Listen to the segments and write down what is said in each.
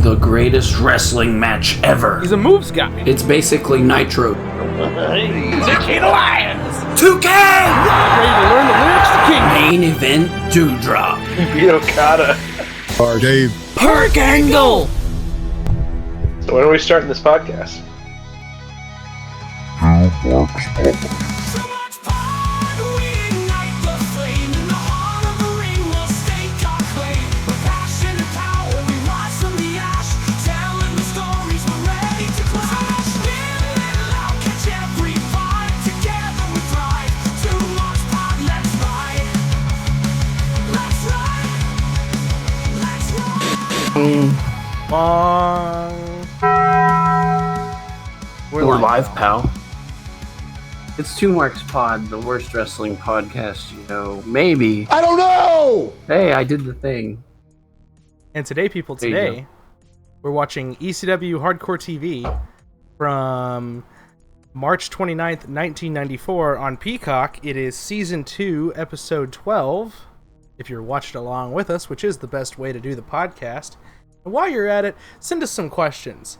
the greatest wrestling match ever. He's a moves guy. It's basically Nitro. The King of Lions! 2K! Ready to learn the lyrics to King. Main event Dewdrop. Beat Okada. Or Dave. Perk Angle! So when are we starting this podcast? We're live, pal. It's Two Marks Pod, the worst wrestling podcast you know. Maybe. I don't know! Hey, I did the thing. And today, people, we're watching ECW Hardcore TV from March 29th, 1994 on Peacock. It is Season 2, Episode 12, if you're watching along with us, which is the best way to do the podcast. And while you're at it, send us some questions.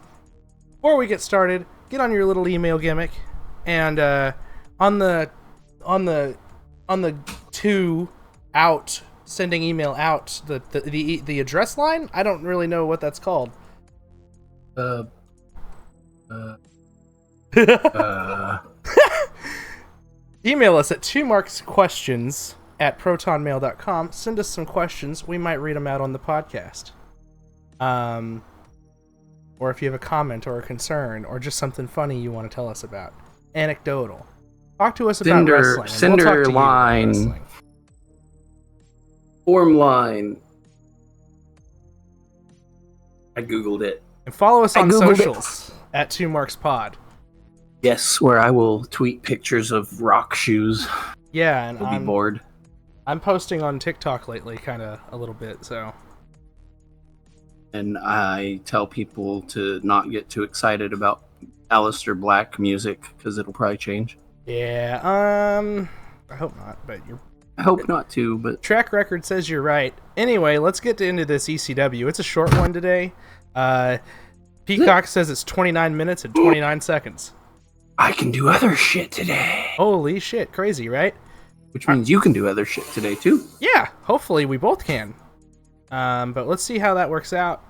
Before we get started, get on your little email gimmick, and on the to out sending email out the address line. I don't really know what that's called. Email us at 2marksquestions@protonmail.com. Send us some questions. We might read them out on the podcast. Or if you have a comment or a concern or just something funny you want to tell us about. Anecdotal. Talk to us about wrestling. Cinder line. Form line. I googled it. And follow us on socials at 2markspod. Yes, where I will tweet pictures of rock shoes. Yeah, and I'll be bored. I'm posting on TikTok lately, kind of a little bit, so. And I tell people to not get too excited about Aleister Black music because it'll probably change. Yeah, I hope not, but I hope not too, but track record says you're right. Anyway, let's get into this ECW. It's a short one today. Peacock says it's 29 minutes and 29 seconds. I can do other shit today. Holy shit, crazy, right? Which means you can do other shit today too. Yeah, hopefully we both can. But let's see how that works out.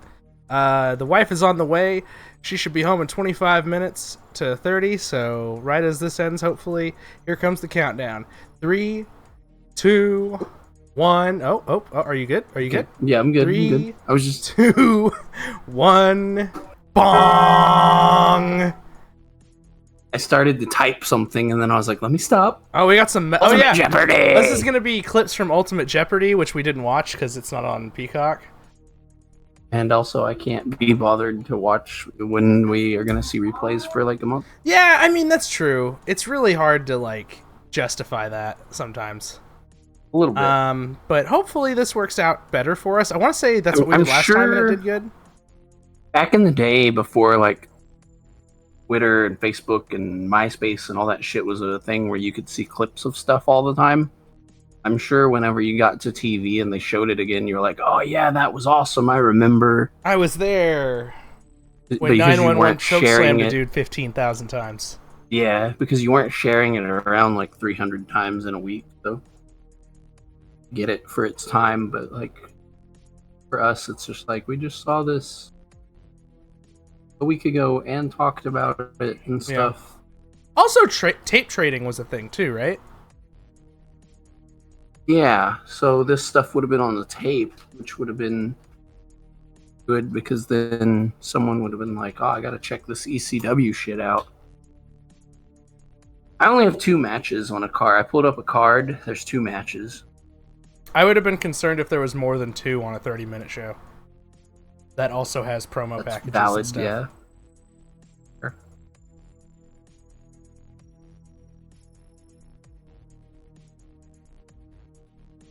The wife is on the way. She should be home in 25 minutes to 30, so right as this ends, hopefully, here comes the countdown. 3, 2, 1. Oh, are you good? Are you good? Yeah, I'm good. 3, I'm good. I was just 2, 1. Bong! I started to type something and then I was like, let me stop. Oh, we got some. Ultimate Jeopardy! This is going to be clips from Ultimate Jeopardy, which we didn't watch because it's not on Peacock. And also, I can't be bothered to watch when we are going to see replays for like a month. Yeah, I mean, that's true. It's really hard to, like, justify that sometimes. A little bit. But hopefully this works out better for us. I want to say that's what we did last time and it did good. Back in the day, before, like, Twitter and Facebook and MySpace and all that shit was a thing where you could see clips of stuff all the time. I'm sure whenever you got to TV and they showed it again, you were like, oh yeah, that was awesome, I remember. I was there when 911 chokeslammed a dude 15,000 times. Yeah, because you weren't sharing it around like 300 times in a week, so get it for its time, but like for us, it's just like, we just saw this a week ago and talked about it and stuff. Yeah. Also, tape trading was a thing too, right? Yeah, so this stuff would have been on the tape, which would have been good because then someone would have been like, oh, I gotta check this ECW shit out. I only have 2 matches on a card. I pulled up a card, there's 2 matches. I would have been concerned if there was more than 2 on a 30-minute show. That also has promo packages valid, and stuff. Yeah. Sure.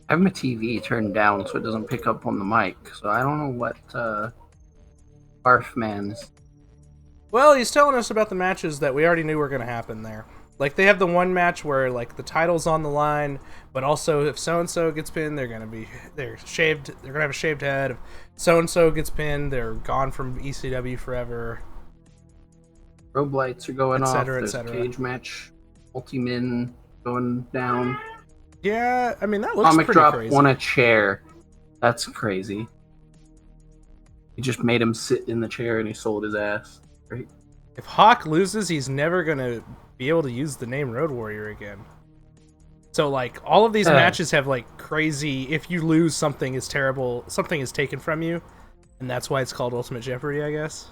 I have my TV turned down so it doesn't pick up on the mic, so I don't know what Barfman's. Well, he's telling us about the matches that we already knew were going to happen there. Like, they have the one match where, like, the title's on the line, but also if so-and-so gets pinned, they're gonna have a shaved head. If so-and-so gets pinned, they're gone from ECW forever. Strobe lights are going Et off. cetera, et There's a cetera. cage match. Multi-min going down. Yeah, I mean, that looks Comic pretty drop crazy. on a chair. That's crazy. He just made him sit in the chair and he sold his ass. Right? If Hawk loses, he's never gonna be able to use the name Road Warrior again. So, like, all of these matches have, like, crazy, if you lose, something is terrible, something is taken from you, and that's why it's called Ultimate Jeopardy, I guess.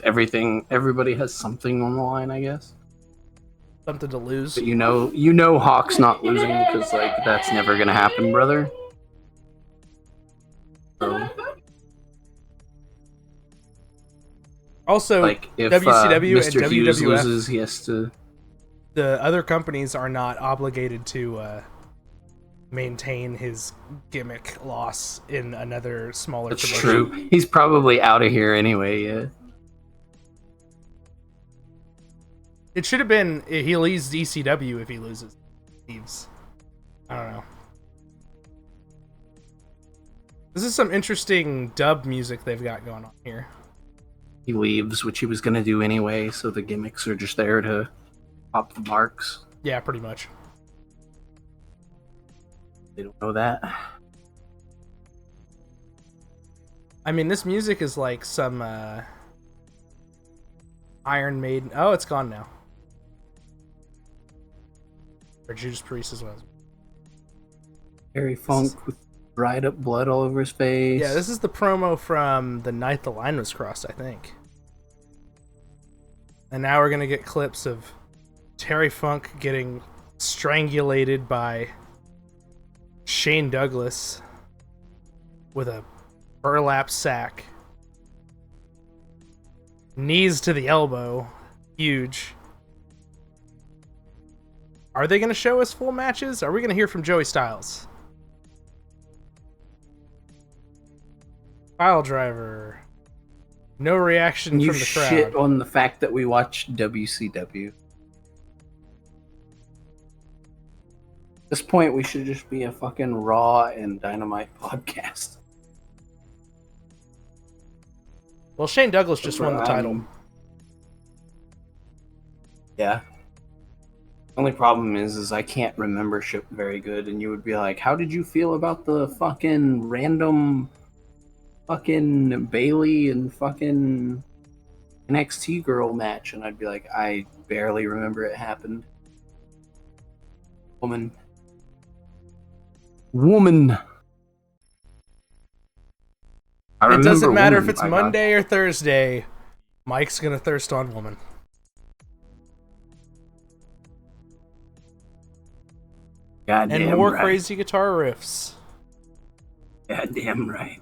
Everybody has something on the line, I guess. Something to lose. But you know Hawk's not losing because, like, that's never gonna happen, brother. So, also, like, if WCW Mr. and Hughes WWF, loses, he has to... the other companies are not obligated to maintain his gimmick loss in another smaller It's promotion. true. He's probably out of here anyway, yeah. It should have been he leaves ECW if he loses. Leaves. I don't know. This is some interesting dub music they've got going on here. He leaves, which he was gonna do anyway, so the gimmicks are just there to pop the marks. Yeah, pretty much. They don't know that. I mean, this music is like some Iron Maiden. Oh, it's gone now. Or Judas Priest as well. Harry Funk with dried up blood all over his face. Yeah, this is the promo from the night the line was crossed, I think. And now we're gonna get clips of Terry Funk getting strangulated by Shane Douglas with a burlap sack. Knees to the elbow. Huge. Are they going to show us full matches? Are we going to hear from Joey Styles? File driver. No reaction you from the crowd. shit on the fact that we watched WCW. At this point, we should just be a fucking Raw and Dynamite podcast. Well, Shane Douglas just won the title. Yeah. Only problem is I can't remember shit very good, and you would be like, how did you feel about the fucking random fucking Bailey and fucking NXT girl match? And I'd be like, I barely remember it happened. Woman. It doesn't matter if it's Monday or Thursday. Mike's gonna thirst on woman. Goddamn and more right. crazy guitar riffs. Goddamn right.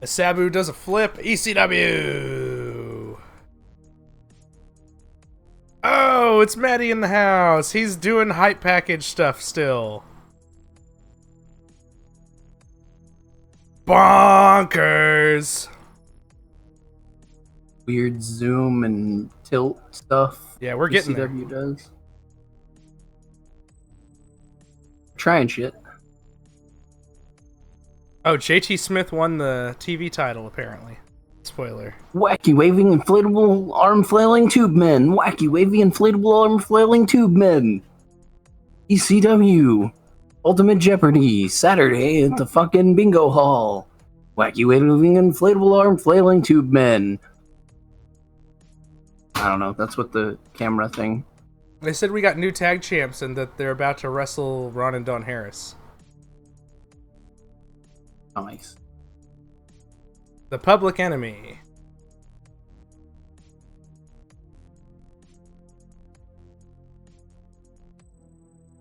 The SABU does a flip. ECW. Oh, it's Maddie in the house. He's doing hype package stuff still. Bonkers. Weird zoom and tilt stuff. Yeah, we're getting there. ECW does. Trying shit. Oh, JT Smith won the TV title, apparently. Spoiler. Wacky waving inflatable arm flailing tube men. Wacky waving inflatable arm flailing tube men. ECW. Ultimate Jeopardy. Saturday at the fucking bingo hall. Wacky waving inflatable arm flailing tube men. I don't know. That's what the camera thing. They said we got new tag champs and that they're about to wrestle Ron and Don Harris. Nice. The Public Enemy.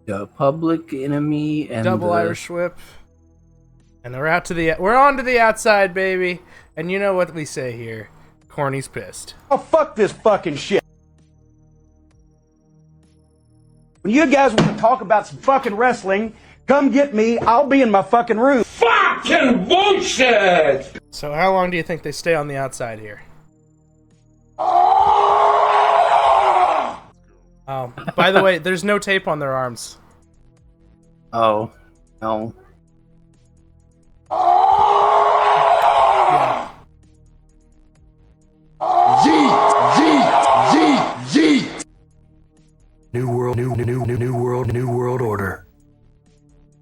The Public Enemy and Double Irish Whip. And we're on to the outside, baby. And you know what we say here. Corny's pissed. Oh, fuck this fucking shit. When you guys want to talk about some fucking wrestling, come get me. I'll be in my fucking room. Fucking bullshit! So how long do you think they stay on the outside here? Oh, by the way, there's no tape on their arms. Oh, no. Yeah. Yeet! New world order.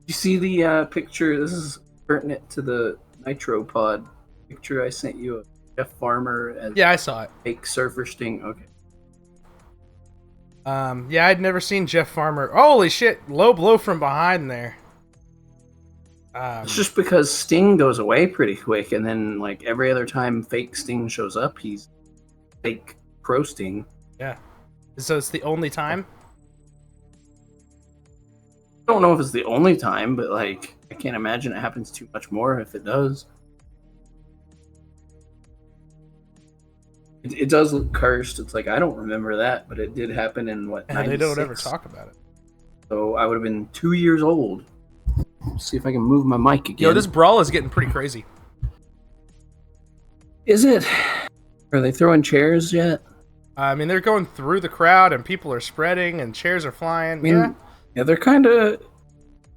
You see the picture? This is pertinent to the Nitro Pod picture I sent you of Jeff Farmer as Yeah, I saw it. fake Surfer Sting. Okay. Yeah, I'd never seen Jeff Farmer. Holy shit, low blow from behind there. It's just because Sting goes away pretty quick, and then like every other time fake Sting shows up, he's fake pro Sting. Yeah. So it's the only time? I don't know if it's the only time, but like I can't imagine it happens too much more if it does. It does look cursed. It's like I don't remember that, but it did happen in what? And they don't ever 96. talk about it. So I would have been 2 years old. Let's see if I can move my mic again. Yo, this brawl is getting pretty crazy. Is it? Are they throwing chairs yet? I mean, they're going through the crowd, and people are spreading, and chairs are flying. I mean, yeah, they're kind of.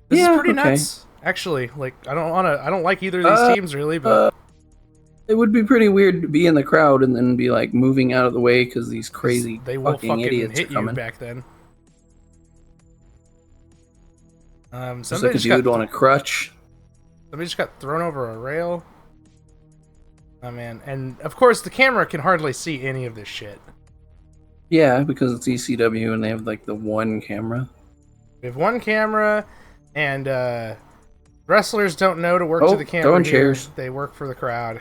This is pretty nuts, actually. Like, I don't like either of these teams really, but it would be pretty weird to be in the crowd and then be like moving out of the way because these crazy they will fucking idiots hit are coming. you back then. It's like a dude on a crutch. Somebody just got thrown over a rail. Oh man, and of course the camera can hardly see any of this shit. Yeah, because it's ECW and they have like the one camera. We have one camera, and wrestlers don't know to work to the camera. Throwing here. chairs. They work for the crowd.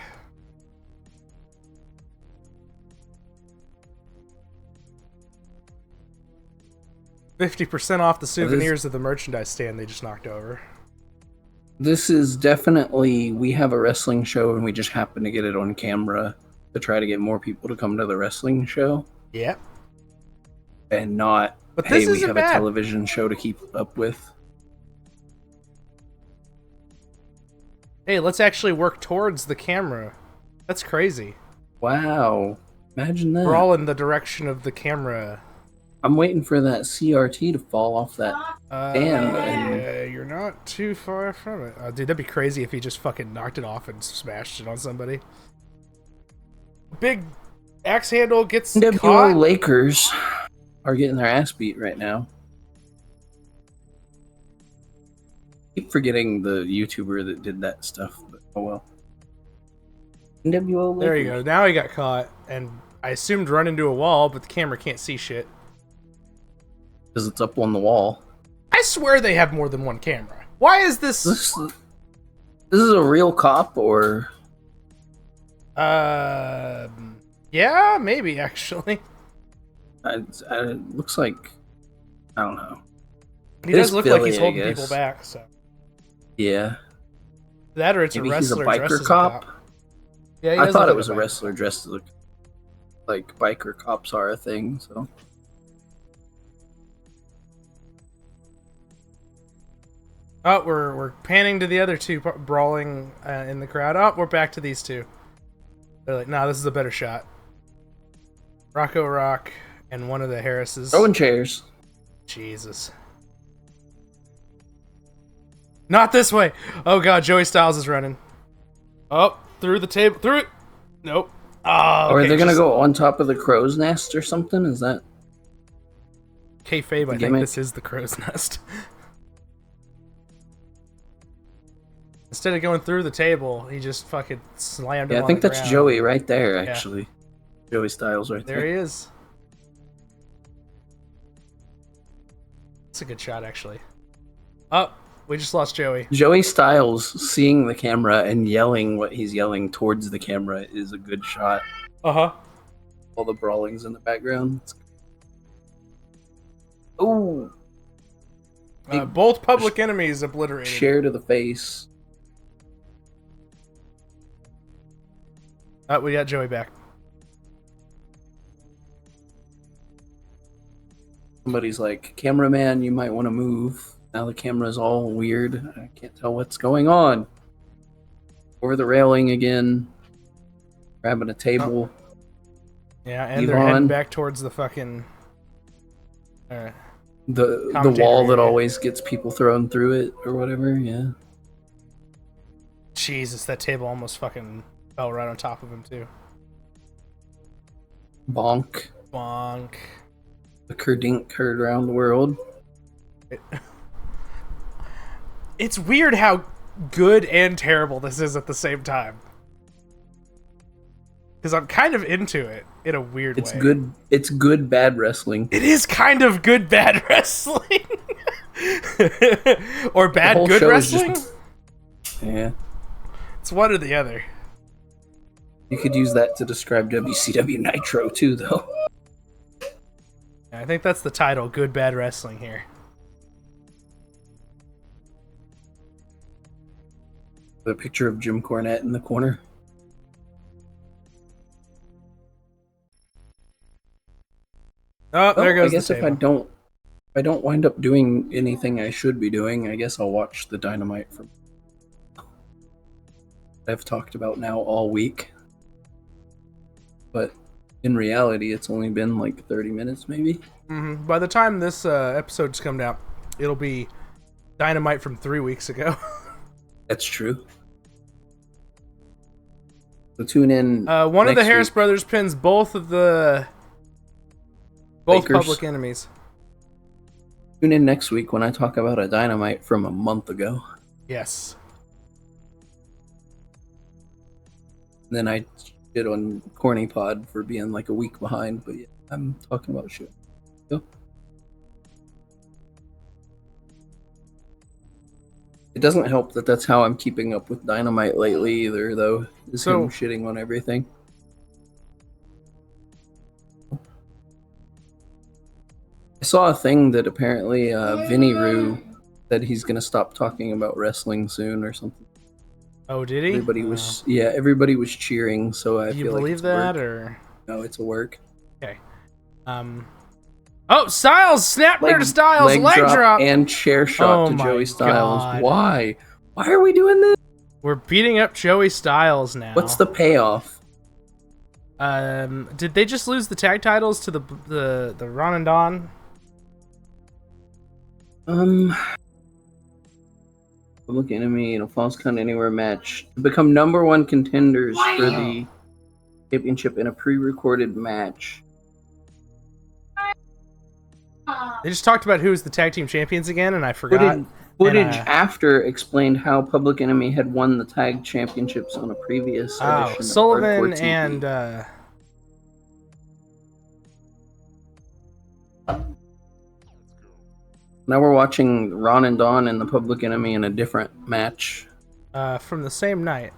$50% off the souvenirs of the merchandise stand they just knocked over. This is definitely, we have a wrestling show and we just happen to get it on camera to try to get more people to come to the wrestling show. Yeah. And not, But hey, this we isn't have bad. a television show to keep up with. Hey, let's actually work towards the camera. That's crazy. Wow. Imagine that. We're all in the direction of the camera. I'm waiting for that CRT to fall off that stand. Yeah, you're not too far from it. Dude, that'd be crazy if he just fucking knocked it off and smashed it on somebody. Big axe handle gets NWO caught. Lakers are getting their ass beat right now. Keep forgetting the YouTuber that did that stuff, but oh well. NWO Lakers. There you go. Now he got caught, and I assumed run into a wall, but the camera can't see shit. Because it's up on the wall. I swear they have more than one camera. Why is this? This is a real cop, or Yeah, maybe actually. it looks like, I don't know. He does It's look like Philly, he's I holding guess. people back. So Yeah, that, or it's maybe a wrestler he's a dressed biker as cop. Yeah, he I does thought look it like was a biker. wrestler dressed as like biker cops are a thing. So Oh, we're panning to the other two brawling in the crowd. Oh, we're back to these two. They're like, nah, this is a better shot. Rocco Rock and one of the Harrises. throwing chairs. Jesus. Not this way. Oh god, Joey Styles is running. Oh, through the table. Through it. Nope. Oh, Or okay, are they gonna just go on top of the crow's nest or something? Is that kayfabe, I think gimmick? this is the crow's nest. Instead of going through the table, he just fucking slammed him Yeah, I on think the that's ground. Joey right there, Yeah. actually. Joey Styles right There there. he is. That's a good shot, actually. Oh, we just lost Joey. Joey Styles seeing the camera and yelling what he's yelling towards the camera is a good shot. Uh-huh. All the brawlings in the background. Ooh, Both public enemies obliterated. share to the face. We got Joey back. somebody's like, cameraman, you might want to move. Now the camera's all weird. I can't tell what's going on. Over the railing again. Grabbing a table. Yeah, and they're heading back towards the fucking... the wall that always gets people thrown through it or whatever, yeah. Jesus, that table almost fucking fell right on top of him, too. Bonk. Bonk. The Kerdink heard around the world. It's weird how good and terrible this is at the same time. Because I'm kind of into it in a weird way. It's good, bad wrestling. It is kind of good, bad wrestling. Or bad, good wrestling. Yeah. It's one or the other. You could use that to describe WCW Nitro too, though. I think that's the title, Good Bad Wrestling here. The picture of Jim Cornette in the corner. Oh, there goes I guess the if table. I don't wind up doing anything I should be doing, I guess I'll watch the Dynamite from I've talked about now all week. But in reality, it's only been like 30 minutes, maybe. Mm-hmm. By the time this episode's come out, it'll be Dynamite from 3 weeks ago. That's true. So tune in. One of the Harris brothers pins both Lakers. Public Enemies. Tune in next week when I talk about a Dynamite from a month ago. Yes. And then I shit on Corny Pod for being like a week behind, but yeah, I'm talking about shit. So. It doesn't help that that's how I'm keeping up with Dynamite lately either, though. Is him shitting on everything. I saw a thing that apparently Vinny Roo said he's going to stop talking about wrestling soon or something. Oh, did he? Everybody was cheering, so I Do you feel like believe it's that, work. or? No, it's a work. Okay. Oh, Styles! Snapmare to Styles! Leg drop! And chair shot to Joey Styles. God. Why? Why are we doing this? We're beating up Joey Styles now. What's the payoff? Did they just lose the tag titles to the Ron and Don? Public Enemy in a Falls Count Anywhere match to become #1 contenders for the championship in a pre-recorded match. They just talked about who was the tag team champions again, and I forgot. Footage after explained how Public Enemy had won the tag championships on a previous edition Sullivan of Hardcore TV. and now we're watching Ron and Don and the Public Enemy in a different match. From the same night.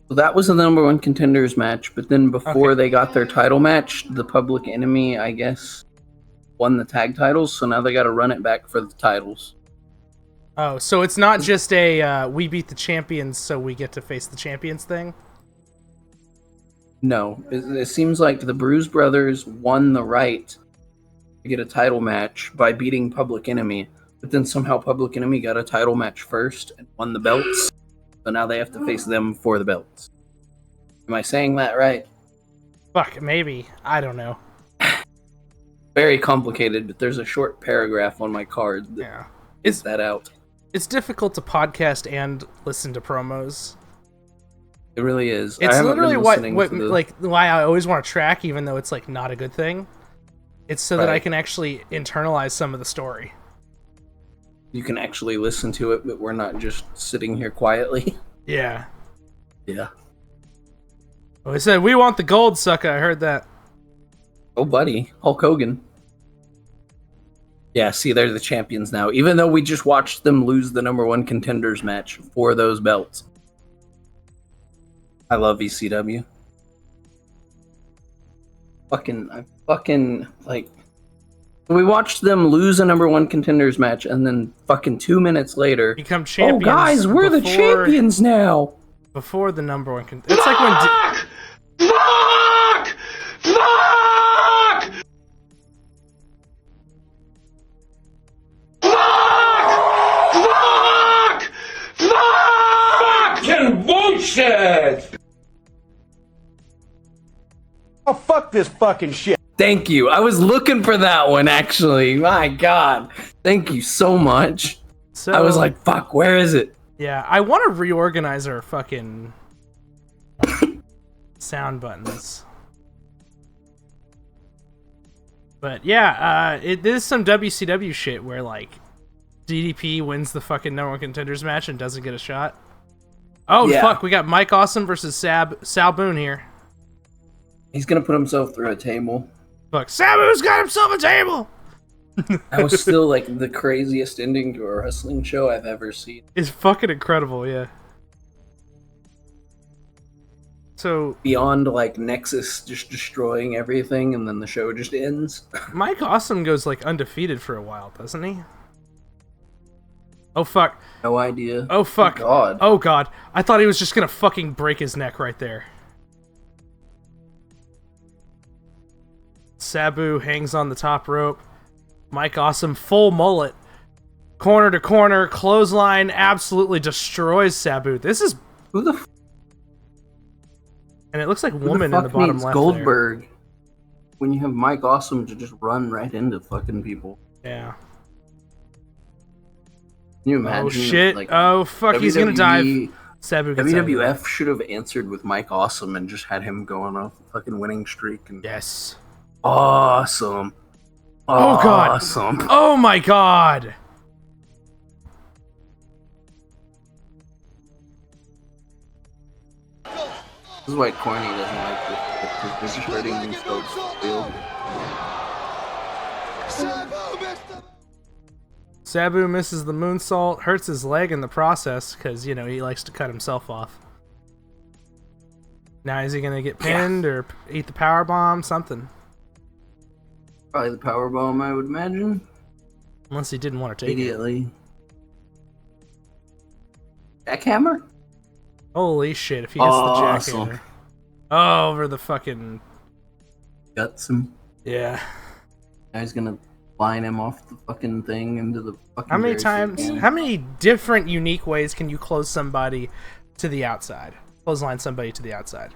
So that was the #1 contenders match, but then before they got their title match, the Public Enemy, I guess, won the tag titles, so now they got to run it back for the titles. Oh, so it's not just a we beat the champions, so we get to face the champions thing? No, it seems like the Bruise Brothers won the right to get a title match by beating Public Enemy, but then somehow Public Enemy got a title match first and won the belts, so now they have to face them for the belts. Am I saying that right? Fuck, maybe. I don't know. Very complicated, but there's a short paragraph on my card that gets that out. It's difficult to podcast and listen to promos. It really is. It's literally why I always want to track, even though it's like not a good thing. It's so that I can actually internalize some of the story. You can actually listen to it, but we're not just sitting here quietly. Yeah. Yeah. Oh, he said, "We want the gold, sucker." I heard that. Oh, buddy. Hulk Hogan. Yeah, see, they're the champions now, even though we just watched them lose the #1 contenders match for those belts. I love ECW. I fucking, like, We watched them lose a #1 contenders match, and then fucking 2 minutes later, become champions. Oh, guys, we're the champions now. Before the #1 contender. It's like when. Fuck! Fuck! Fuck! Fuck! Fucking bullshit! Oh, fuck this fucking shit. Thank you. I was looking for that one, actually. My God. Thank you so much. So, I was like, fuck, where is it? Yeah, I want to reorganize our fucking sound buttons. But yeah, it is some WCW shit where, like, DDP wins the fucking #1 contenders match and doesn't get a shot. Oh, Yeah. fuck, we got Mike Awesome versus SABU here. He's gonna put himself through a table. Fuck, Sabu's got himself a table! That was still, like, the craziest ending to a wrestling show I've ever seen. It's fucking incredible, yeah. So, Beyond, like, Nexus just destroying everything, and then the show just ends. Mike Awesome goes, like, undefeated for a while, doesn't he? Oh, fuck. No idea. Oh, fuck. Oh, God. Oh, God. I thought he was just gonna fucking break his neck right there. Sabu hangs on the top rope. Mike Awesome, full mullet. Corner to corner, clothesline, absolutely destroys Sabu. This is... Who the And it looks like Who woman the in fuck the bottom needs left Goldberg when you have Mike Awesome to just run right into fucking people? there. Yeah. Can you imagine? Oh, shit. Like, Oh, fuck, he's gonna dive. Sabu gets out of there. WWF should have answered with Mike Awesome and just had him go on a fucking winning streak. And Yes. Awesome. Oh, God. Awesome. Oh, my God. This is why Corny doesn't like this, because they're just hurting themselves to feel. Sabu misses the moonsault, hurts his leg in the process, because, you know, he likes to cut himself off. Now is he going to get pinned or eat the power bomb? Something. Probably the power bomb, I would imagine. Unless he didn't want to take it. Immediately. Jackhammer? Holy shit, if he gets Awesome. the jackhammer. Oh, over the fucking... Guts him. Yeah. Now he's gonna line him off the fucking thing into the fucking... How many barricade. times, how many different unique ways can you close somebody to the outside? Clothesline somebody to the outside.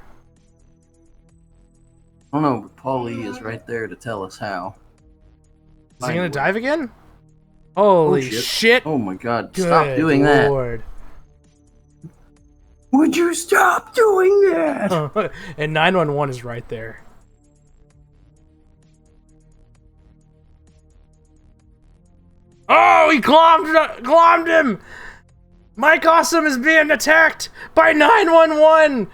I don't know, but Paulie is right there to tell us how. Is he gonna dive again? Holy shit. shit! Oh my God, Good stop doing that. Lord. Would you stop doing that? And 911 is right there. Oh, he glommed him! Mike Awesome is being attacked by 911!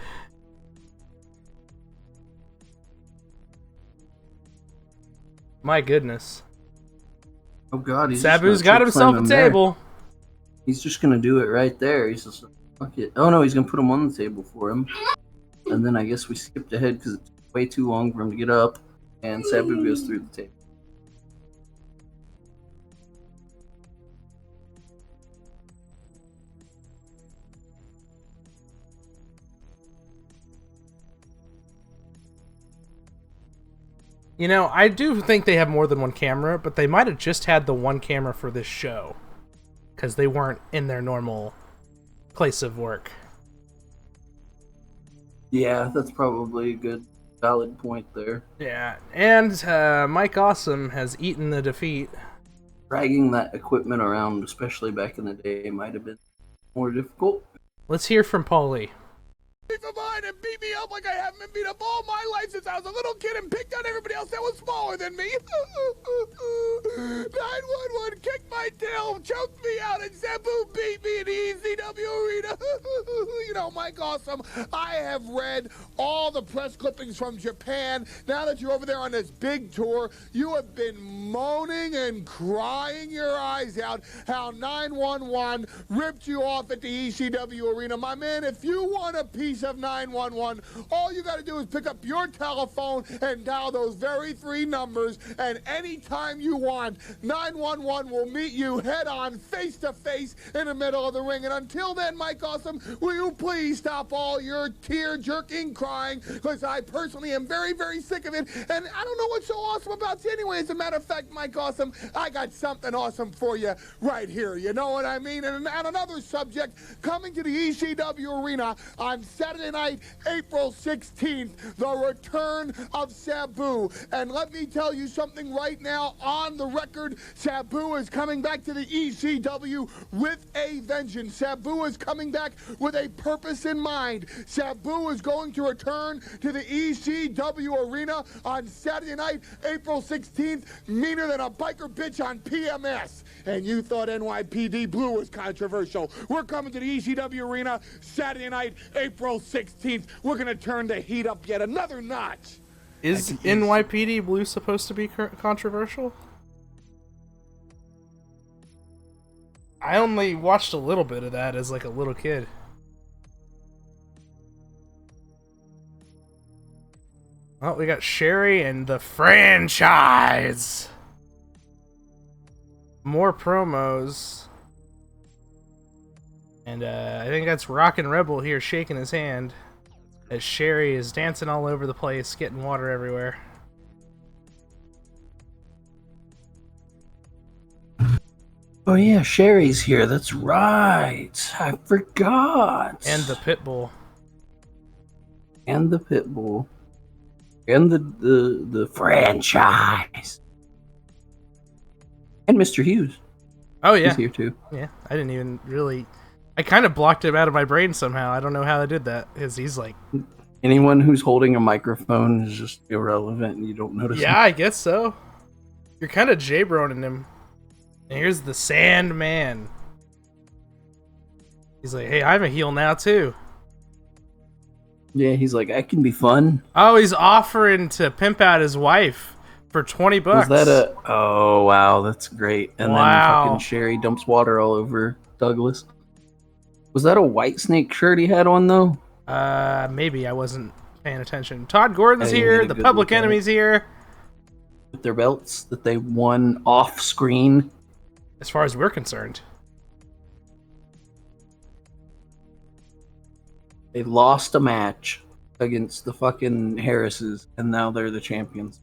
My goodness. Oh God, he's Sabu's just got gonna himself slam a him there. table. He's just gonna do it right there. He's just fuck it. Oh no, he's gonna put him on the table for him. And then I guess we skipped ahead because it's way too long for him to get up. And Sabu goes through the table. You know, I do think they have more than one camera, but they might have just had the one camera for this show. Because they weren't in their normal place of work. Yeah, that's probably a good, valid point there. Yeah, and Mike Awesome has eaten the defeat. Dragging that equipment around, especially back in the day, might have been more difficult. Let's hear from Paulie. For mine and beat me up like I haven't been beat up all my life since I was a little kid and picked on everybody else that was smaller than me. 911 kicked my tail, choked me out, and Sabu beat me in the ECW arena. You know, my Mike Awesome, I have read all the press clippings from Japan. Now that you're over there on this big tour, you have been moaning and crying your eyes out how 911 ripped you off at the ECW arena. My man, if you want a piece of 911, all you got to do is pick up your telephone and dial those very 3 numbers, and anytime you want, 911 will meet you head-on, face-to-face in the middle of the ring. And until then, Mike Awesome, will you please stop all your tear-jerking crying, because I personally am very, very sick of it, and I don't know what's so awesome about you anyway. As a matter of fact, Mike Awesome, I got something awesome for you right here. You know what I mean? And on another subject, coming to the ECW arena on Saturday night, April 16th, the return of SABU. And let me tell you something right now on the record, SABU is coming back to the ECW with a vengeance. SABU is coming back with a purpose in mind. SABU is going to return to the ECW arena on Saturday night, April 16th, meaner than a biker bitch on PMS. And you thought NYPD Blue was controversial. We're coming to the ECW arena Saturday night, April 16th. We're going to turn the heat up yet another notch. Is NYPD Blue supposed to be controversial? I only watched a little bit of that as like a little kid. Well, we got Sherry and the franchise. More promos. And I think that's Rockin' Rebel here shaking his hand as Sherry is dancing all over the place, getting water everywhere. Oh yeah, Sherry's here. That's right. I forgot. And the Pitbull. And the Pitbull. And the franchise. And Mr. Hughes. Oh yeah. He's here too. Yeah, I didn't even really... I kind of blocked him out of my brain somehow. I don't know how I did that, because he's like... Anyone who's holding a microphone is just irrelevant and you don't notice Yeah, him. I guess so. You're kind of J-broning him. And here's the Sandman. He's like, hey, I'm a heel now too. Yeah, he's like, I can be fun. Oh, he's offering to pimp out his wife for $20. Was that a... Oh, wow, that's great. And then fucking Sherry dumps water all over Douglas. Was that a White Snake shirt he had on, though? Maybe. I wasn't paying attention. Todd Gordon's here. The Public Enemy's here. With their belts that they won off screen. As far as we're concerned. They lost a match against the fucking Harrises, and now they're the champions.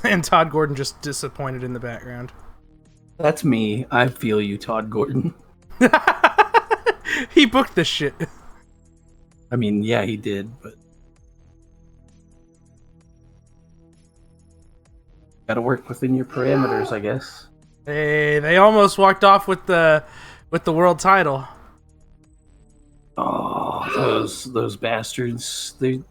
And Todd Gordon just disappointed in the background. That's me. I feel you, Todd Gordon. He booked this shit. I mean, yeah, he did, but... Gotta work within your parameters, I guess. Hey, they almost walked off with the world title. Oh, those bastards. The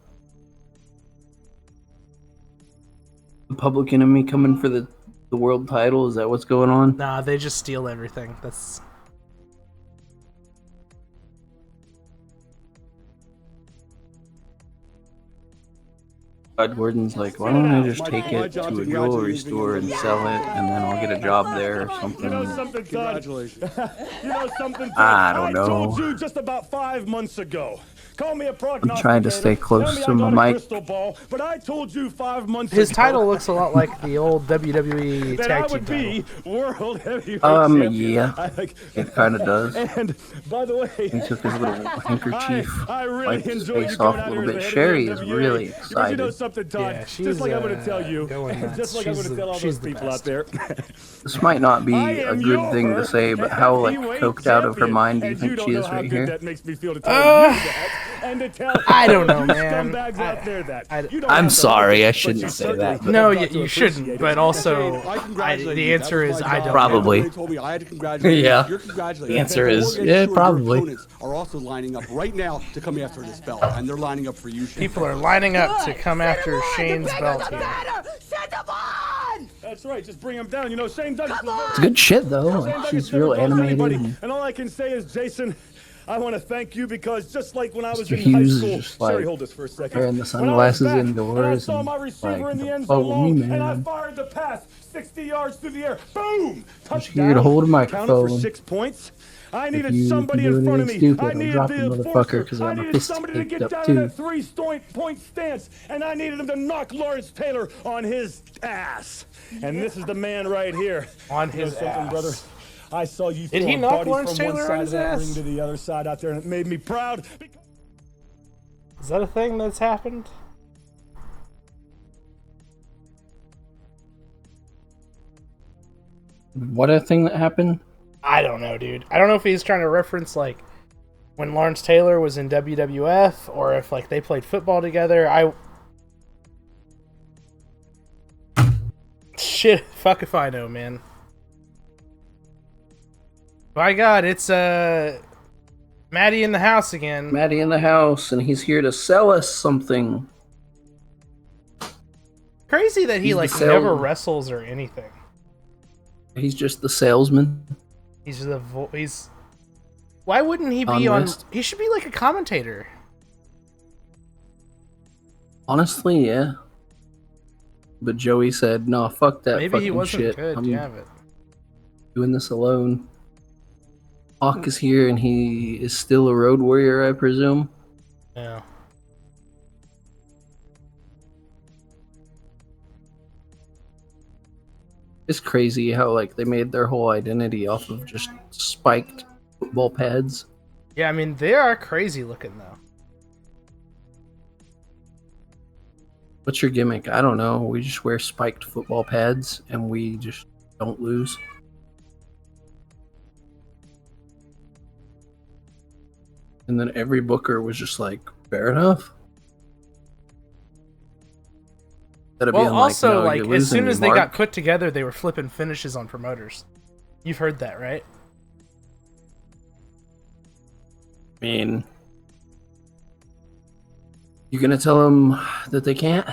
Public Enemy coming for the world title? Is that what's going on? Nah, they just steal everything. That's... Todd Gordon's like, why don't I just take it to a jewelry store and sell it, and then I'll get a job there or something. You know something, congratulations. You know something, I don't know. I told you just about 5 months ago. Call me a prognosticator. I'm trying to stay close to my mic. Ball, but I told you 5 months His ago title looks a lot like the old WWE that tag I team would title. be world heavyweight champion. Yeah. It kind of does. And by the way, He took his little handkerchief, I really wiped his enjoyed face you off going a out little here bit. as the Sherry head is of the really WWE. Because you know excited. something, Todd? Yeah, Just she's, like I'm going to tell you. going nuts. Just like I'm going to tell all She's those the people best. out there. This might not be I a am good thing to say, but how like heavyweight coked out of her champion, mind do you and think don't she know is how right good here? That makes me feel to tell you that, and to tell I don't know, you man. scumbags out there that you don't I'm have to sorry, look, I but shouldn't you say certainly that. No, have got to you appreciate shouldn't, it. but also, I congratulate the you. answer That is was my I job. don't. Probably. They told me I had to congratulate you. Yeah. You're congratulated. The answer is, We're yeah, sure probably. Your opponents are also lining up right now to come after this belt, and they're lining up for you. Shane. People are lining up to come after Shane's belt here. Send them on! That's right. Just bring him down. You know, Shane Douglas. It's good shit though. Like, she's real animated. And all I can say is, Jason, I want to thank you because just like when I was Mr. in high Hughes is school, just, like, Sherry, hold this for a second. wearing the When I was sunglasses back, indoors and I saw and, my receiver in the end follow zone, me, and I man. fired the pass 60 yards through the air. Boom! Just here to hold a Counted for microphone. 6 points. I If needed you somebody do in front of anything me. stupid, I I'll needed drop the you, motherfucker, enforcer. 'cause I I got my needed fist somebody to taped get up, down too. in that 3-point stance, and I needed him to knock Lawrence Taylor on his ass. And this is the man right here. On You know his something, ass. brother? I saw you Did he throwing knock bodies Lawrence from one Taylor side on of his that ass? ring to the other side out there, and it made me proud. Is that a thing that's happened? What a thing that happened? I don't know, dude. I don't know if he's trying to reference like when Lawrence Taylor was in WWF or if like they played football together. Shit, fuck if I know, man. By God, it's Maddie in the house again. Maddie in the house, and he's here to sell us something. Crazy that he He's the like salesman. never wrestles or anything. He's just the salesman. He's the he's. Why wouldn't he be on? He should be like a commentator. Honestly, yeah. But Joey said, "No, fuck that Maybe fucking he wasn't shit. good. I'm Yeah, but doing this alone." Hawk is here, and he is still a road warrior, I presume. yeah. It's crazy how like they made their whole identity off of just spiked football pads. Yeah, I mean they are crazy looking though. What's your gimmick? I don't know. We just wear spiked football pads and we just don't lose. And then every booker was just like, fair enough. Instead of Well, being also, "No, like, you're as soon losing, as they Mark." got put together, they were flipping finishes on promoters. You've heard that, right? I mean, you gonna tell them that they can't?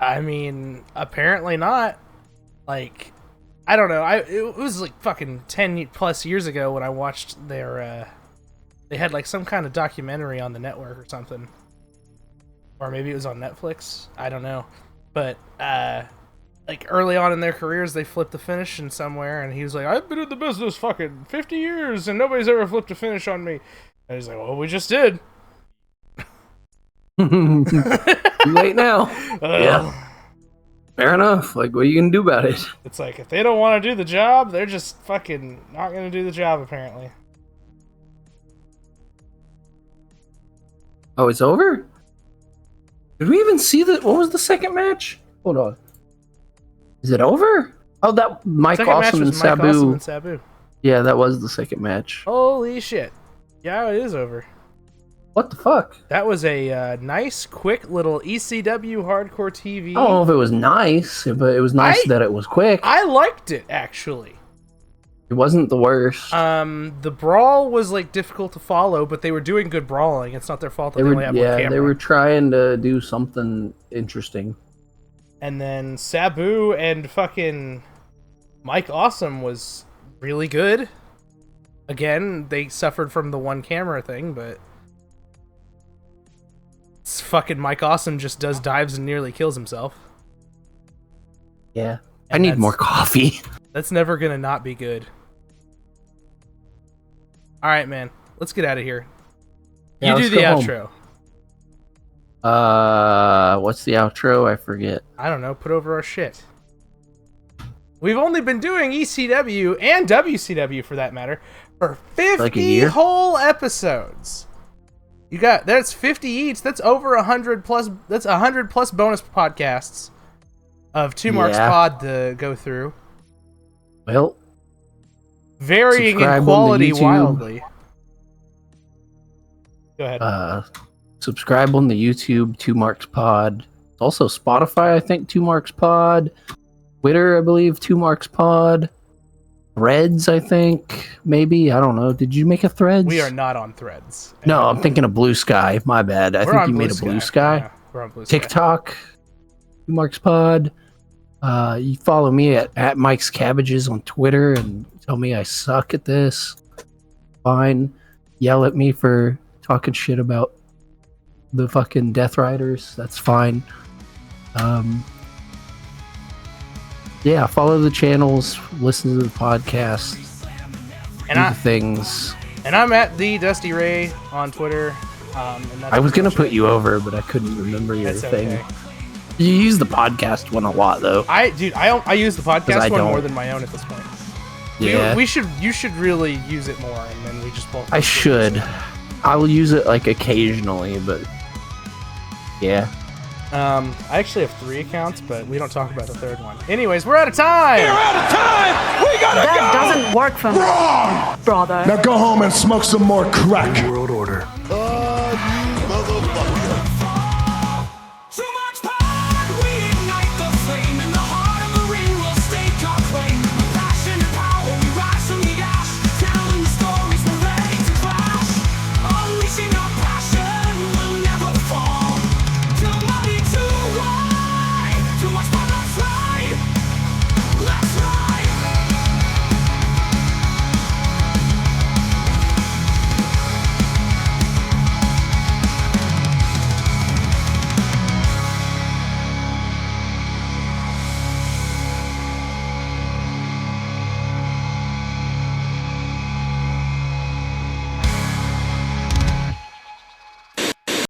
I mean, apparently not. Like, I don't know. It was like fucking 10 plus years ago when I watched their. They had like some kind of documentary on the network or something, or maybe it was on Netflix. I don't know, but like early on in their careers, they flipped the finish in somewhere, and he was like, "I've been in the business fucking 50 years, and nobody's ever flipped a finish on me." And he's like, "Well, we just did." Too late now. Yeah. Fair enough. Like, what are you gonna do about it? It's like if they don't want to do the job, they're just fucking not gonna do the job. Apparently. Oh, it's over? Did we even see the? What was the second match? Hold on. Is it over? Oh, that Mike Second match Awesome and was Mike Sabu. Awesome and Sabu. Yeah, that was the second match. Holy shit! Yeah, it is over. What the fuck? That was a nice, quick little ECW Hardcore TV. I don't know if it was nice, but it was nice that it was quick. I liked it actually. It wasn't the worst. The brawl was like difficult to follow, but they were doing good brawling. It's not their fault that they only have one camera. They were trying to do something interesting. And then Sabu and fucking Mike Awesome was really good. Again, they suffered from the one camera thing, but it's fucking Mike Awesome just does dives and nearly kills himself. Yeah. I need more coffee. That's never gonna not be good. Alright, man. Let's get out of here. Yeah, You do let's the go outro. What's the outro? I forget. I don't know. Put over our shit. We've only been doing ECW and WCW for that matter for 50 Like a year? whole episodes. You got that's 50 each. That's over 100 plus. That's 100 plus bonus podcasts of Two Marks Pod to go through. Well, varying in quality wildly. Go ahead. Subscribe on the YouTube, 2 Marks Pod. Also Spotify, I think, 2 Marks Pod. Twitter, I believe, 2 Marks Pod. Threads, I think, maybe. I don't know. Did you make a Threads? We are not on Threads. No, I'm thinking of Blue Sky. My bad. I think you made a Blue Sky. Yeah, we're on Blue Sky. TikTok, 2 Marks Pod. You follow me at Mike's Cabbages on Twitter and tell me I suck at this. Fine. Yell at me for talking shit about the fucking Death Riders. That's fine. Yeah, follow the channels, listen to the podcast, And do the things. And I'm at the Dusty Ray on Twitter. And that's I was gonna put you over, but I couldn't remember your That's thing. okay. You use the podcast one a lot, though. I use the 'Cause podcast I one more don't. than my own at this point. Yeah, You should really use it more, and then we just both. I should. I will use it like occasionally, but yeah. I actually have 3 accounts, but we don't talk about the third one. Anyways, we're out of time. That doesn't work for me, brother. Now go home and smoke some more crack. New World Order.